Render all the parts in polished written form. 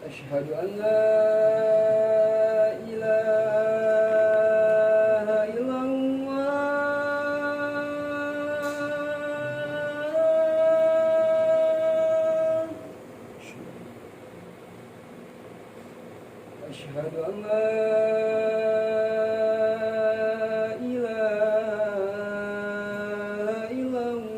أشهد أن لا إله إلا الله. أشهد أن لا إله إلا الله.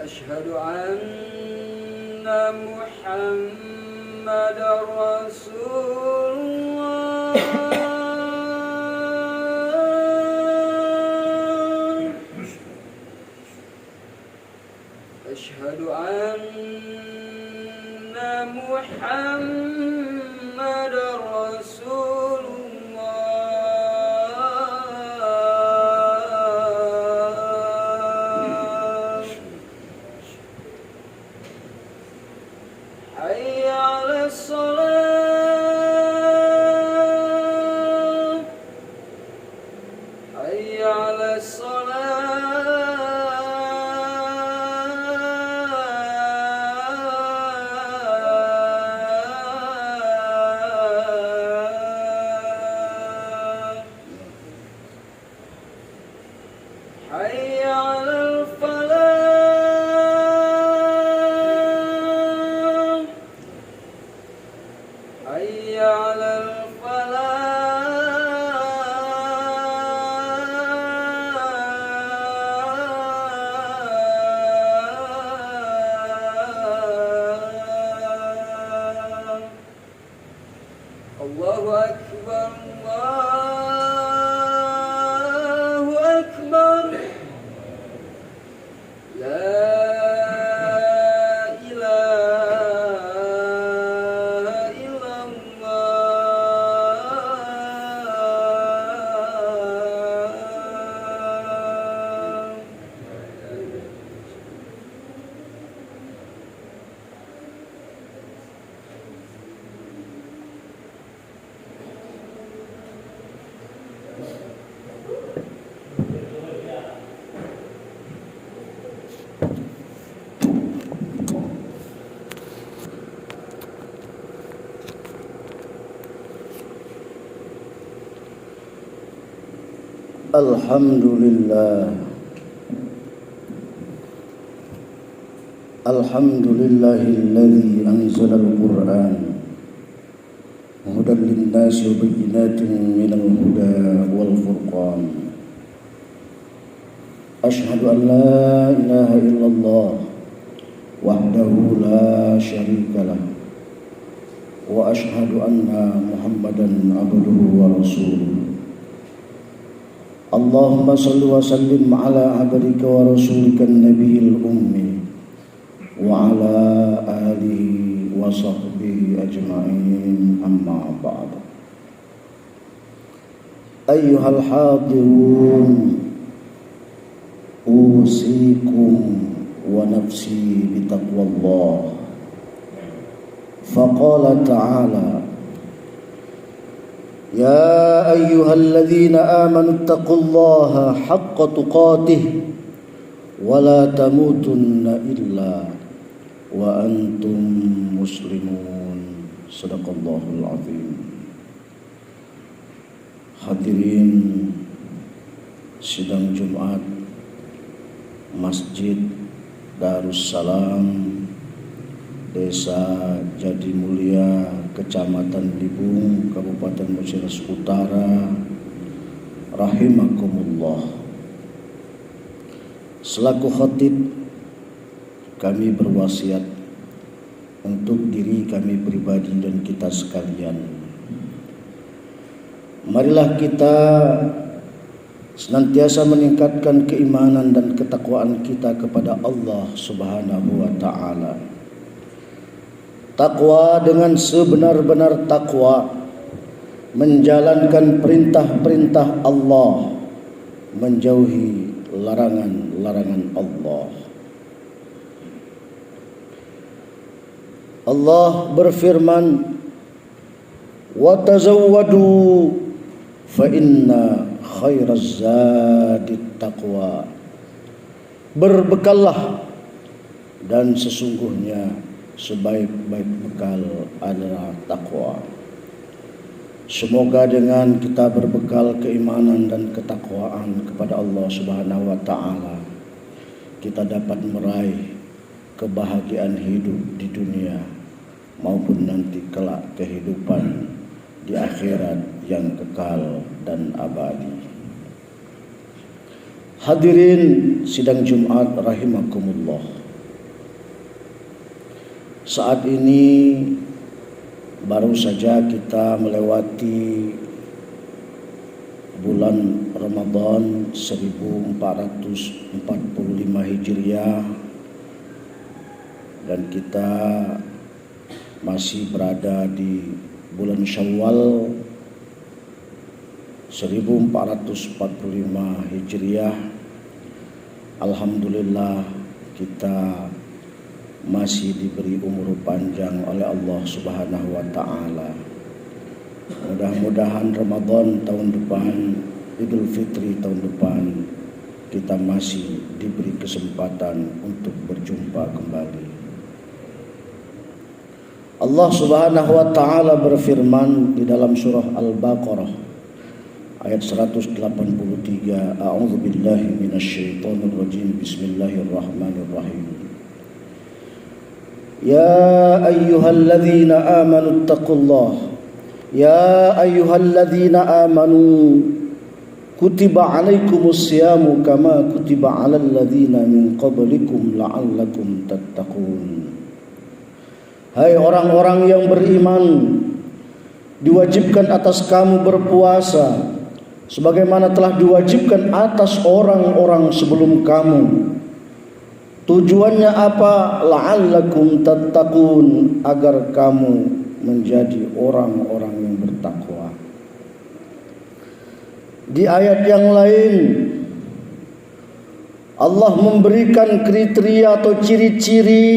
أشهد أن محمدا رسول الله. أشهد أن محمدا رسول الله. حي على الصلاة. حي على الصلاة. حي على الفلاح. حي على الفلاح. الله أكبر الله أكبر. لا إله إلا الله. Alhamdulillah. Alhamdulillahilladzi anzala al-Qur'an hudan lin-nasi wa bayyinatin minal huda wal furqan. Asyhadu an la ilaha illallah wahdahu la syarika lah wa asyhadu anna Muhammadan abduhu wa rasuluh. Allahumma salli wa sallim ala abdika wa rasulika nabiyil ummi wa ala alihi wa sahbihi ajma'in, amma ba'd. Ayyuhal hadirun, usikum wa nafsi bitaqwallah. Faqala ta'ala: يا أيها الذين آمنوا اتقوا الله حق تقاته ولا تموتن إلا وأنتم مسلمون. صدق الله العظيم. Hadirin sidang Jumat Masjid Darussalam Desa Jadimulia, Kecamatan Libung, Kabupaten Muciras Utara, rahimakumullah. Selaku khatib, kami berwasiat untuk diri kami pribadi dan kita sekalian. Marilah kita senantiasa meningkatkan keimanan dan ketakwaan kita kepada Allah Subhanahu wa ta'ala. Takwa dengan sebenar-benar takwa, menjalankan perintah-perintah Allah, menjauhi larangan-larangan Allah. Allah berfirman, "Wa tazawwadu fa inna khairaz zadit taqwa. Berbekallah, dan sesungguhnya sebaik-baik bekal adalah takwa. Semoga dengan kita berbekal keimanan dan ketakwaan kepada Allah Subhanahu wa taala, kita dapat meraih kebahagiaan hidup di dunia maupun nanti kelak kehidupan di akhirat yang kekal dan abadi. Hadirin sidang Jumat rahimakumullah. Saat ini baru saja kita melewati bulan Ramadan 1445 Hijriah, dan kita masih berada di bulan Syawal 1445 Hijriah. Alhamdulillah kita masih diberi umur panjang oleh Allah Subhanahu wa taala. Mudah-mudahan Ramadan tahun depan, Idul Fitri tahun depan, kita masih diberi kesempatan untuk berjumpa kembali. Allah Subhanahu wa taala berfirman di dalam surah Al-Baqarah ayat 183, A'udzu billahi minasyaitonir rajim. Bismillahirrahmanirrahim. Ya ayyuhalladzina amanu taqullah. Ya ayyuhalladzina amanu kutiba alaikumus siyamu kama kutiba alal ladzina min qablikum la'allakum tattaqun. Hai orang-orang yang beriman, diwajibkan atas kamu berpuasa sebagaimana telah diwajibkan atas orang-orang sebelum kamu. Tujuannya apa? La'allakum tattaqun, agar kamu menjadi orang-orang yang bertakwa. Di ayat yang lain Allah memberikan kriteria atau ciri-ciri,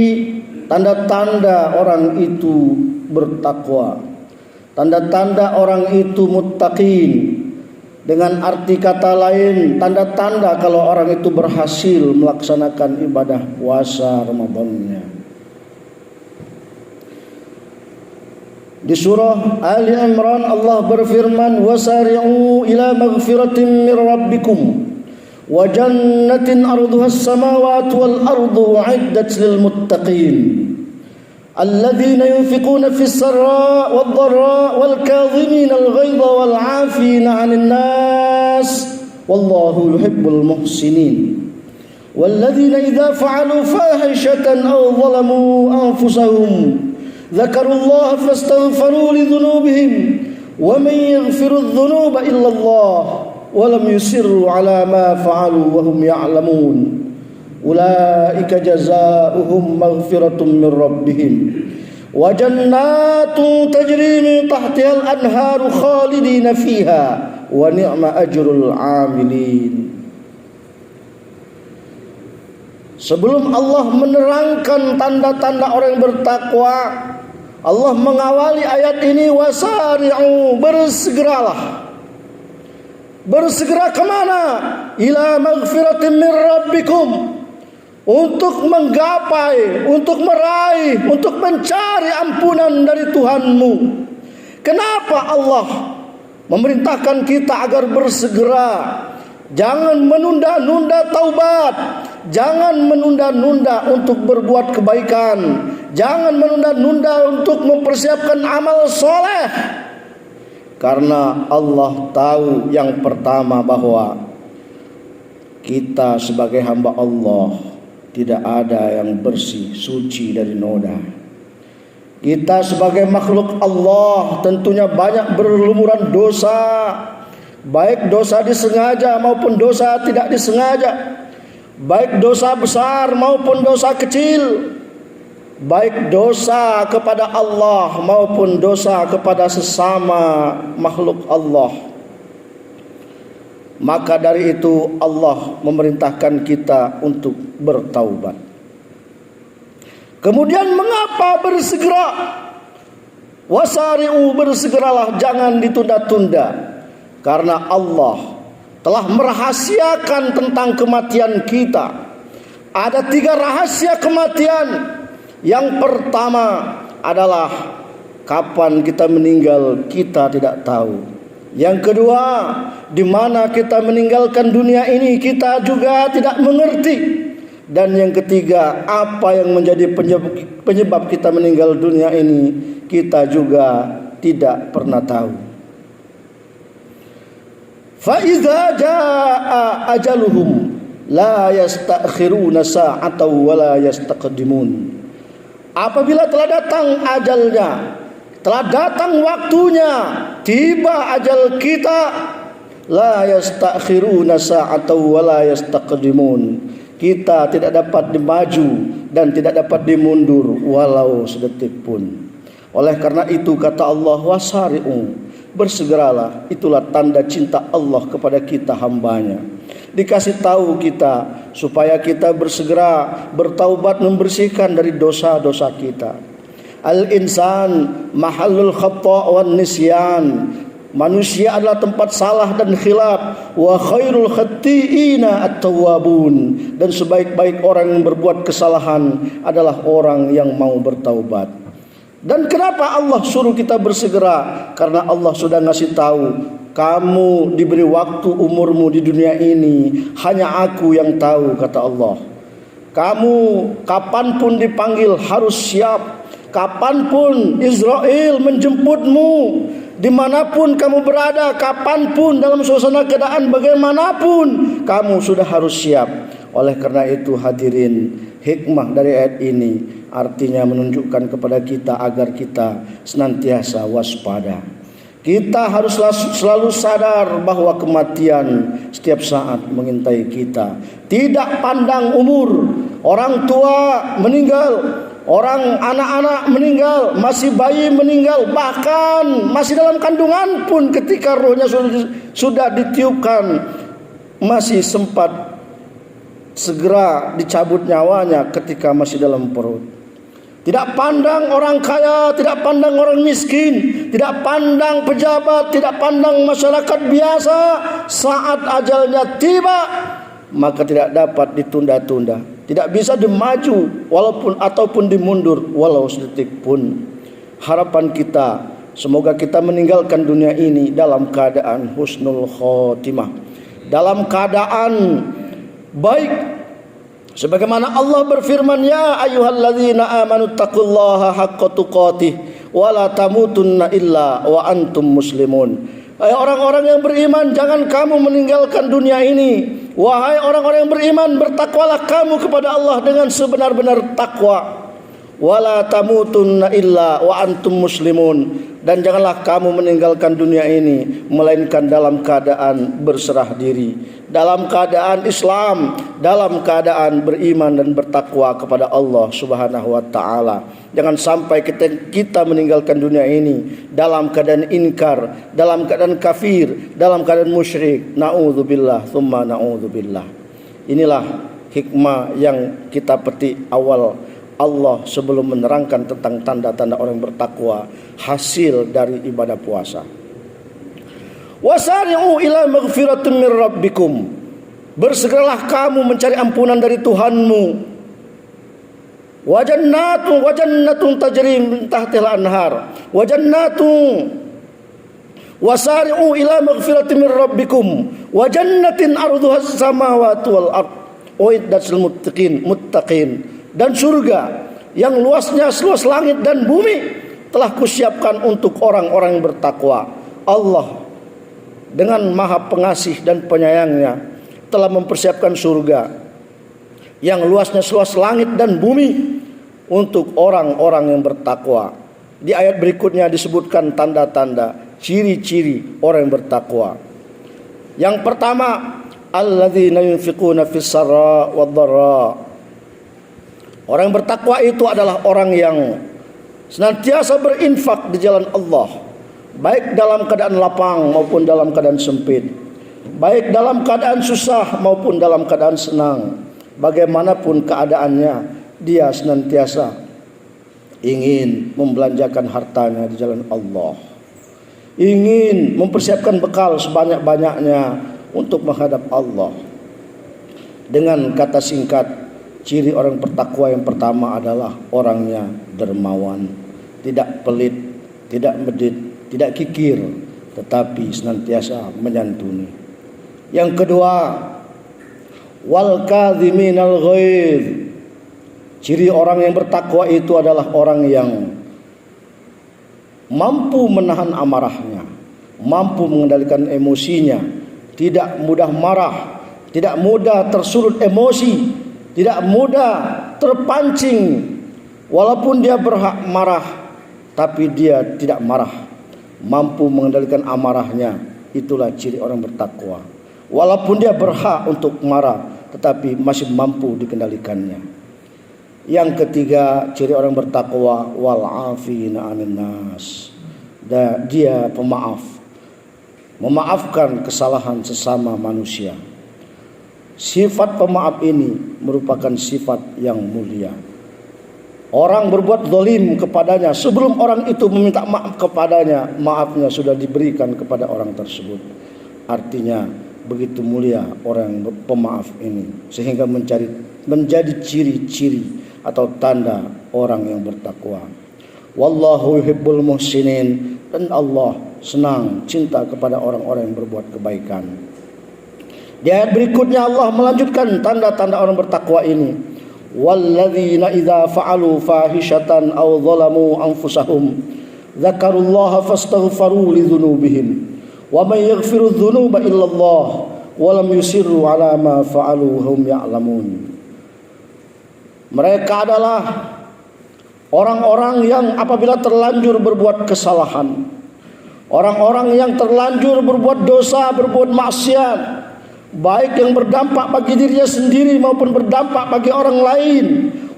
tanda-tanda orang itu bertakwa, tanda-tanda orang itu muttaqin. Dengan arti kata lain, tanda-tanda kalau orang itu berhasil melaksanakan ibadah puasa Ramadannya. Di surah Ali Imran Allah berfirman, "Wasari'u ila maghfiratin min rabbikum wa jannatin 'arduha as-samawati wal ardu u'iddat lil muttaqin." الذين ينفقون في السراء والضراء والكاظمين الغيظ والعافين عن الناس والله يحب المحسنين والذين إذا فعلوا فاحشة أو ظلموا أنفسهم ذكروا الله فاستغفروا لذنوبهم ومن يغفر الذنوب إلا الله ولم يصروا على ما فعلوا وهم يعلمون Ulaika jazaohum maghfiratun min rabbihim wa jannatun tajri min tahtihal anharu khalidina fiha wa ni'ma ajrul amilin. Sebelum Allah menerangkan tanda-tanda orang yang bertakwa, Allah mengawali ayat ini, wasari'u, bersegeralah. Bersegera kemana? Ila maghfiratin min rabbikum, untuk menggapai, untuk meraih, untuk mencari ampunan dari Tuhanmu. Kenapa Allah memerintahkan kita agar bersegera? Jangan menunda-nunda taubat, jangan menunda-nunda untuk berbuat kebaikan, jangan menunda-nunda untuk mempersiapkan amal soleh. Karena Allah tahu yang pertama bahwa kita sebagai hamba Allah tidak ada yang bersih, suci dari noda. Kita sebagai makhluk Allah tentunya banyak berlumuran dosa, baik dosa disengaja maupun dosa tidak disengaja, baik dosa besar maupun dosa kecil, baik dosa kepada Allah maupun dosa kepada sesama makhluk Allah. Maka dari itu Allah memerintahkan kita untuk bertaubat. Kemudian mengapa bersegera? Wasari'u, bersegeralah, jangan ditunda-tunda. Karena Allah telah merahasiakan tentang kematian kita. Ada 3 rahasia kematian. Yang pertama adalah kapan kita meninggal kita tidak tahu. Yang kedua, di mana kita meninggalkan dunia ini kita juga tidak mengerti. Dan yang ketiga, apa yang menjadi penyebab kita meninggal dunia ini kita juga tidak pernah tahu. فَإِذَا جَاءَ أَجَلُهُمْ لَا يَسْتَأْخِرُونَ سَاعَةً وَلَا يَسْتَقْدِمُونَ. Apabila telah datang ajalnya, telah datang waktunya, tiba ajal kita, la yastakhiruna sa'atan wa la yastaqdimun. Kita tidak dapat dimaju dan tidak dapat dimundur walau sedetik pun. Oleh karena itu kata Allah, wasari'u, bersegeralah. Itulah tanda cinta Allah kepada kita hambanya. Dikasih tahu kita supaya kita bersegera bertaubat, membersihkan dari dosa-dosa kita. Al-insan mahallul khata' wan nisyan. Manusia adalah tempat salah dan khilaf. Wa khairul khatti'ina at-tawwabun. Dan sebaik-baik orang yang berbuat kesalahan adalah orang yang mau bertaubat. Dan kenapa Allah suruh kita bersegera? Karena Allah sudah ngasih tahu, kamu diberi waktu umurmu di dunia ini, hanya aku yang tahu, kata Allah. Kamu kapanpun dipanggil harus siap. Kapanpun Israel menjemputmu, dimanapun kamu berada, kapanpun dalam suasana keadaan bagaimanapun, kamu sudah harus siap. Oleh karena itu hadirin, hikmah dari ayat ini artinya menunjukkan kepada kita agar kita senantiasa waspada. Kita harus selalu sadar bahwa kematian setiap saat mengintai kita. Tidak pandang umur, orang tua meninggal, orang anak-anak meninggal, masih bayi meninggal, bahkan masih dalam kandungan pun ketika rohnya sudah ditiupkan masih sempat segera dicabut nyawanya ketika masih dalam perut. Tidak pandang orang kaya, tidak pandang orang miskin, tidak pandang pejabat, tidak pandang masyarakat biasa. Saat ajalnya tiba, maka tidak dapat ditunda-tunda, tidak bisa dimaju walaupun ataupun dimundur walau sedetik pun. Harapan kita, semoga kita meninggalkan dunia ini dalam keadaan husnul khotimah, dalam keadaan baik. Sebagaimana Allah berfirman, ya ayyuhalladzina amanu taqullaha haqqa tuqatih wa la tamutunna illa wa antum muslimun. Hai orang-orang yang beriman, jangan kamu meninggalkan dunia ini. Wahai orang-orang yang beriman, bertakwalah kamu kepada Allah dengan sebenar-benar takwa. Wa la tamutunna illa wa antum muslimun. Dan janganlah kamu meninggalkan dunia ini melainkan dalam keadaan berserah diri, dalam keadaan Islam, dalam keadaan beriman dan bertakwa kepada Allah Subhanahu wa taala. Jangan sampai kita meninggalkan dunia ini dalam keadaan inkar, dalam keadaan kafir, dalam keadaan musyrik. Na'udzubillah tsumma na'udzubillah. Inilah hikmah yang kita petik awal Allah sebelum menerangkan tentang tanda-tanda orang bertakwa, hasil dari ibadah puasa. Wasari'u ila maghfiratin min rabbikum. Bersegeralah kamu mencari ampunan dari Tuhanmu. Wa jannatun tajri min tahtihal anhar. Wa jannatun wasari'u ila maghfiratin min rabbikum wa jannatin arduha as-samawati wal ard. Uiddat lil muttaqin. Dan surga yang luasnya seluas langit dan bumi telah kusiapkan untuk orang-orang yang bertakwa. Allah dengan maha pengasih dan penyayangnya telah mempersiapkan surga yang luasnya seluas langit dan bumi untuk orang-orang yang bertakwa. Di ayat berikutnya disebutkan tanda-tanda, ciri-ciri orang yang bertakwa. Yang pertama, alladzina yunfiquna fis sarra wad dharra. Orang yang bertakwa itu adalah orang yang senantiasa berinfak di jalan Allah, baik dalam keadaan lapang maupun dalam keadaan sempit, baik dalam keadaan susah maupun dalam keadaan senang. Bagaimanapun keadaannya, dia senantiasa ingin membelanjakan hartanya di jalan Allah. ingin mempersiapkan bekal sebanyak-banyaknya untuk menghadap Allah. Dengan kata singkat, ciri orang bertakwa yang pertama adalah orangnya dermawan, tidak pelit, tidak medit, tidak kikir, tetapi senantiasa menyantuni. Yang kedua, wal kadhiminal ghaidh. Ciri orang yang bertakwa itu adalah orang yang mampu menahan amarahnya, mampu mengendalikan emosinya, tidak mudah marah, tidak mudah tersulut emosi, tidak mudah terpancing. Walaupun dia berhak marah, tapi dia tidak marah, mampu mengendalikan amarahnya. Itulah ciri orang bertakwa. Walaupun dia berhak untuk marah, tetapi masih mampu dikendalikannya. Yang ketiga, ciri orang bertakwa, wal afina 'anil nas. Dia pemaaf, memaafkan kesalahan sesama manusia. Sifat pemaaf ini merupakan sifat yang mulia. Orang berbuat zalim kepadanya, sebelum orang itu meminta maaf kepadanya, maafnya sudah diberikan kepada orang tersebut. Artinya begitu mulia orang pemaaf ini, sehingga menjadi ciri-ciri atau tanda orang yang bertakwa. Wallahu yuhibbul muhsinin, dan Allah senang, cinta kepada orang-orang yang berbuat kebaikan. Di ayat berikutnya Allah melanjutkan tanda-tanda orang bertakwa ini. Walladzina idza fa'alu fahishatan aw zalamu anfusahum dzakarullaha fastaghfaru lidzunubihim wa may yaghfiru dzunuba illallah wa lam yusirru ala ma fa'alu hum ya'lamun. Mereka adalah orang-orang yang apabila terlanjur berbuat kesalahan, orang-orang yang terlanjur berbuat dosa, berbuat maksiat, baik yang berdampak bagi dirinya sendiri maupun berdampak bagi orang lain.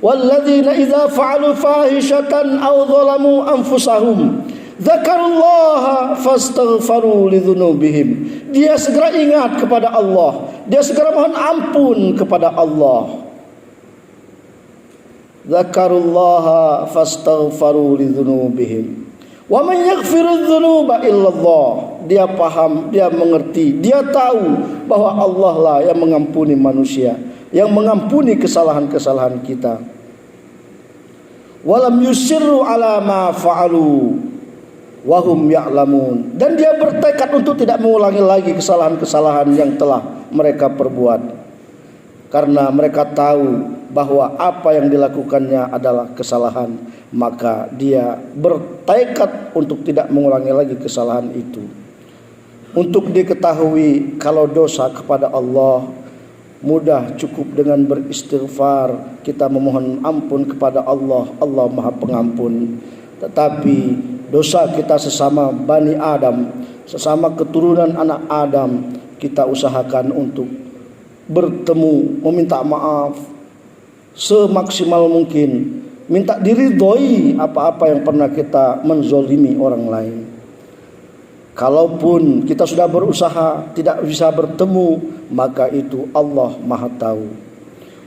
Walladzina idza fa'alu fahishatan aw zalamu anfusahum dzakarullaha fastaghfaru lidzunubihim. Dia segera ingat kepada Allah, dia segera mohon ampun kepada Allah. Dzakarullaha fastaghfaru lidzunubihim. Wa man yaghfiru dzunuba illallah. Dia paham, dia mengerti, dia tahu bahwa Allah lah yang mengampuni manusia, yang mengampuni kesalahan-kesalahan kita. Walam yusirru ala ma fa'alu wa hum ya'lamun. Dan dia bertekad untuk tidak mengulangi lagi kesalahan-kesalahan yang telah mereka perbuat, karena mereka tahu bahwa apa yang dilakukannya adalah kesalahan, maka dia bertekad untuk tidak mengulangi lagi kesalahan itu. Untuk diketahui kalau dosa kepada Allah mudah, cukup dengan beristighfar, kita memohon ampun kepada Allah. Allah Maha Pengampun. Tetapi dosa kita sesama Bani Adam, sesama keturunan anak Adam, kita usahakan untuk bertemu, meminta maaf semaksimal mungkin, minta diridhoi apa-apa yang pernah kita menzolimi orang lain. Kalaupun kita sudah berusaha tidak bisa bertemu, maka itu Allah Maha tahu.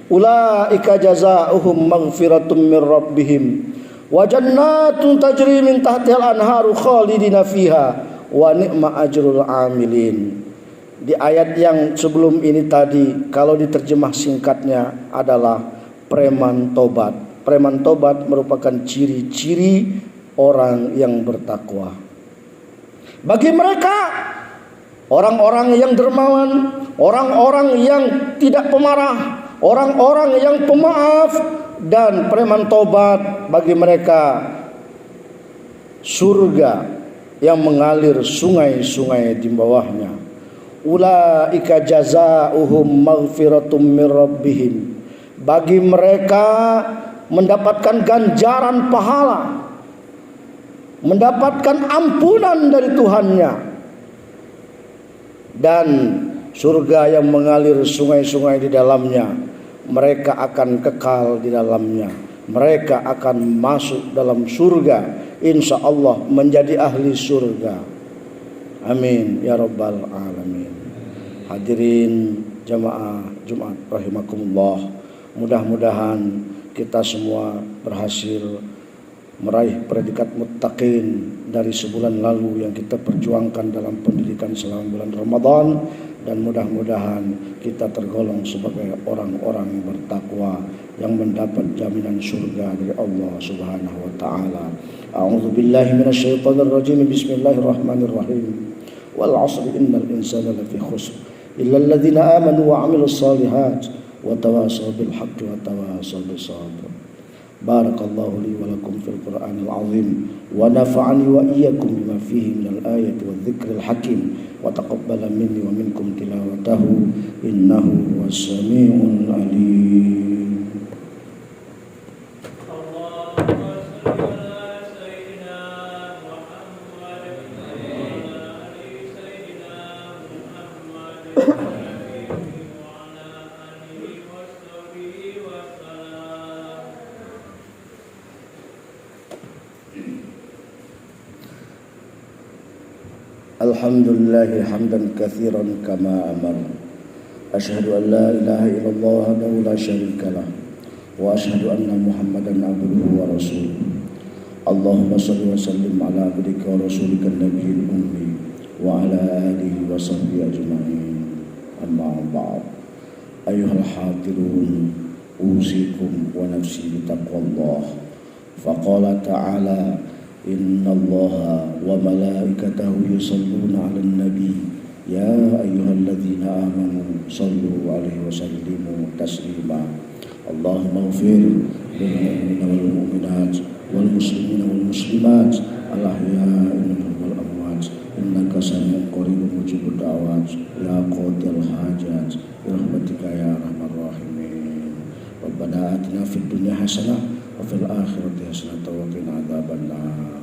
Ulaika jazaohum maghfiratum mir rabbihim wa jannatun tajri min tahtihal anharu khalidina fiha wa ni'ma ajrul amilin. Di ayat yang sebelum ini tadi, kalau diterjemah singkatnya adalah preman tobat. Preman tobat merupakan ciri-ciri orang yang bertakwa. Bagi mereka, orang-orang yang dermawan, orang-orang yang tidak pemarah, orang-orang yang pemaaf dan preman tobat, bagi mereka surga yang mengalir sungai-sungai di bawahnya. Ulaika jazaohum maghfiratum mir rabbihim. Bagi mereka mendapatkan ganjaran pahala, mendapatkan ampunan dari Tuhannya, dan surga yang mengalir sungai-sungai di dalamnya. Mereka akan kekal di dalamnya, mereka akan masuk dalam surga, insya Allah menjadi ahli surga. Amin ya rabbal alamin. Hadirin jamaah Jumat rahimakumullah, mudah-mudahan kita semua berhasil meraih predikat muttaqin dari sebulan lalu yang kita perjuangkan dalam pendidikan selama bulan Ramadan, dan mudah-mudahan kita tergolong sebagai orang-orang yang bertakwa yang mendapat jaminan surga dari Allah Subhanahu wa taala. A'udzu billahi minasyaitonir rajim. Bismillahirrahmanirrahim. Wal 'asri innal insana lafi khusr illa alladziina aamanu wa 'amilus shalihaat wa tawassaw bil haqqi wa tawassaw bis sabr. Barakallahu li wa lakum fil Qur'anil 'azim wa nafa'ani wa iyyakum bima fihi minal ayati wadh-dhikril hakim wa taqabbala minni wa minkum tilawatahu innahu huwas samii'ul 'aliim. Alhamdulillahi hamdan katsiran kama amar. Asyhadu an la ilaha illallah wahdahu la syarikalah wa asyhadu anna Muhammadan abduhu wa rasuluh. Allahumma shalli wa sallim ala abdika wa rasulika nabiyil ummi wa ala alihi wa sahbihi ajma'in. Amma ba'd. Ayyuhal hadirun, usikum wa nafsi bitaqwallah. Faqala ta'ala Inna Allaha wa malaikatahu yusalluna 'alan nabi ya ayyuhalladzina amanu sallu 'alaihi wa sallimu taslima. Allahumma ighfir lil mu'minina wal mu'minat wal muslimina wal muslimat al ahya'i minhum wal amwat innaka sami'un qaribun mujibud da'wat ya qadil hajat birahmatika ya arhamar rahimin. Rabbana atina fid dunya hasanah wa fil akhirati hasanah wa qina adzabannar.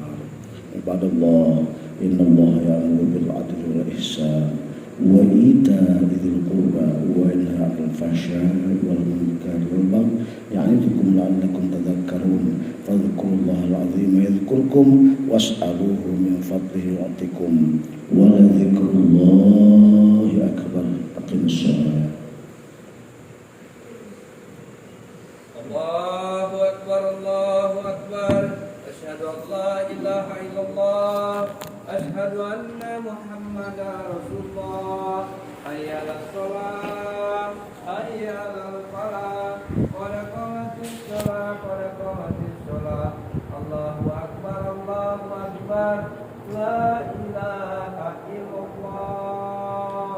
Ibadallah, innallaha ya'muru bil 'adli wal ihsan wa ita'i dzil qurba wa yanha 'anil fahsya'i wal munkari wal baghi ya'idukum la'allakum tadhakkarun. Fadhkurullahal 'azima yadhkurkum was'aluhu min fadlihi yu'tikum wa ladzikrullahi akbar. Aqimus shalah. Allahu akbar, Allahu akbar. Asyhadu an la ilaha illallah, asyhadu anna Muhammadar Rasulullah. Hayya 'alas shalah, hayya 'alal falah, qad qamatis shalah, qad qamatis shalah. Allahu akbar, Allahu akbar. La ilaha illallah.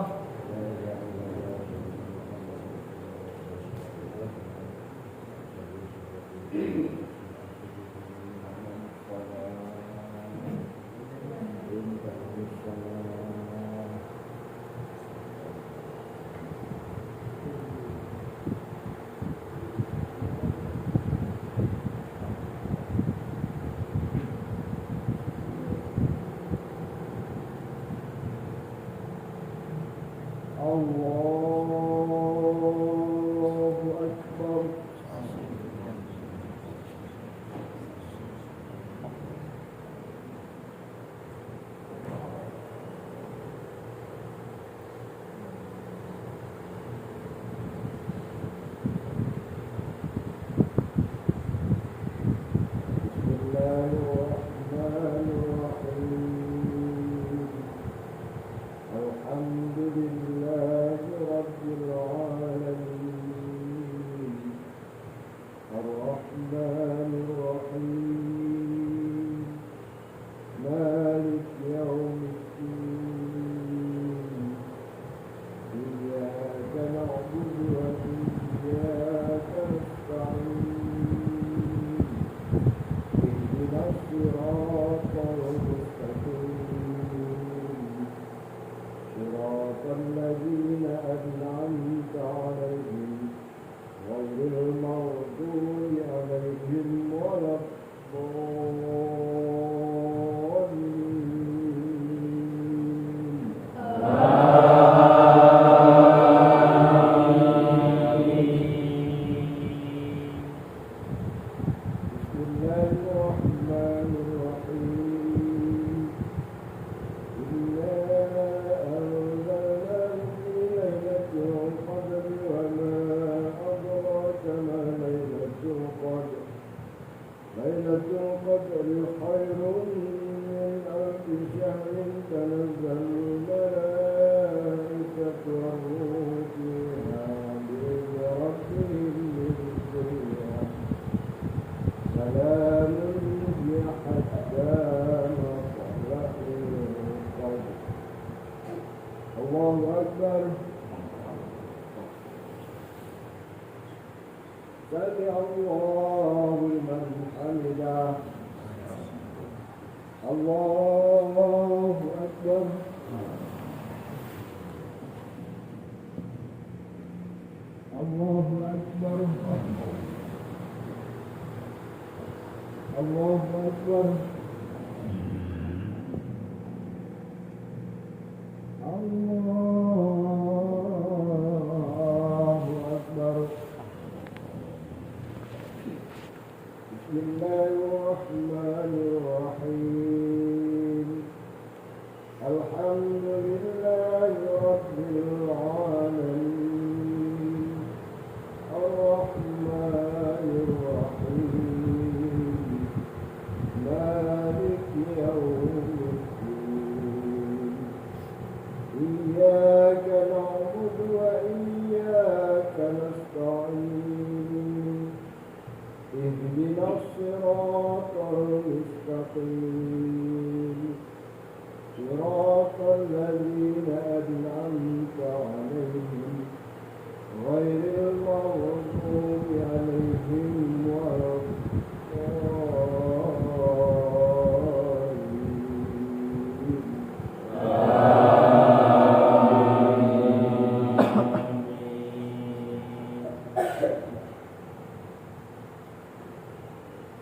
أكبر سمع الله لمن حمده الله أكبر الله أكبر الله أكبر الله أكبر بسم الله الرحمن الرحيم الحمد لله رب العالمين الرحمن الرحيم مالك يوم الدين إياك نعبد وإياك نستعين اهدنا الصراط المستقيم صراط الذين أنعمت عليهم غير المغضوب عليهم ولا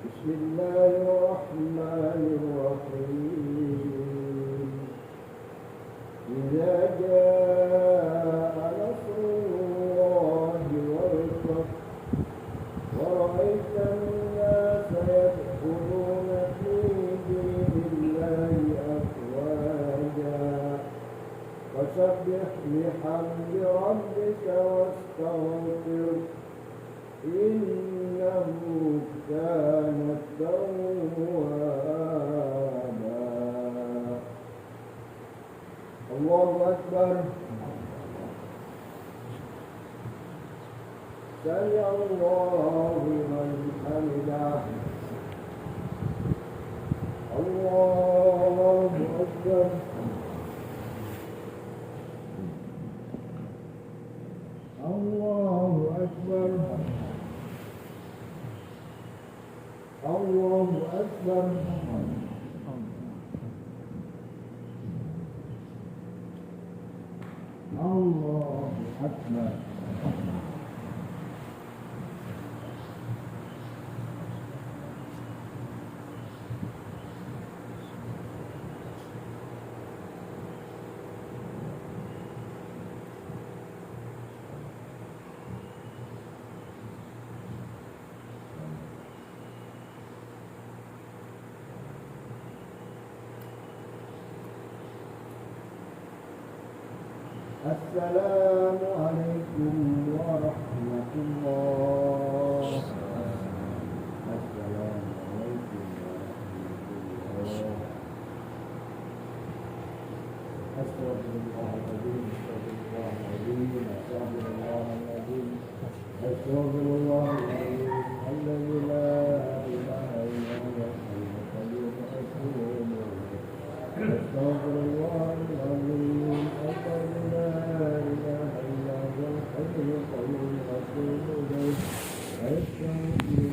بسم الله الرحمن الرحيم إذا جاء نصر الله والفتح ورأيت الناس يدخلون في دين الله أفواجا فسبح بحمد ربك واستغفر إنه كان توابا الله أكبر سمع الله لمن حمده الله أكبر الله أكبر الله أكبر الله أكبر السلام عليكم ورحمة الله. السلام عليكم ورحمة الله. أستغفر الله العظيم أستغفر الله العظيم أستغفر الله العظيم أستغفر الله العظيم الذي لا إله إلا هو الحي القيوم أتوب إليه. أستغفر الله العظيم الذي لا إله إلا هو الحي القيوم أتوب إليه. أستغفر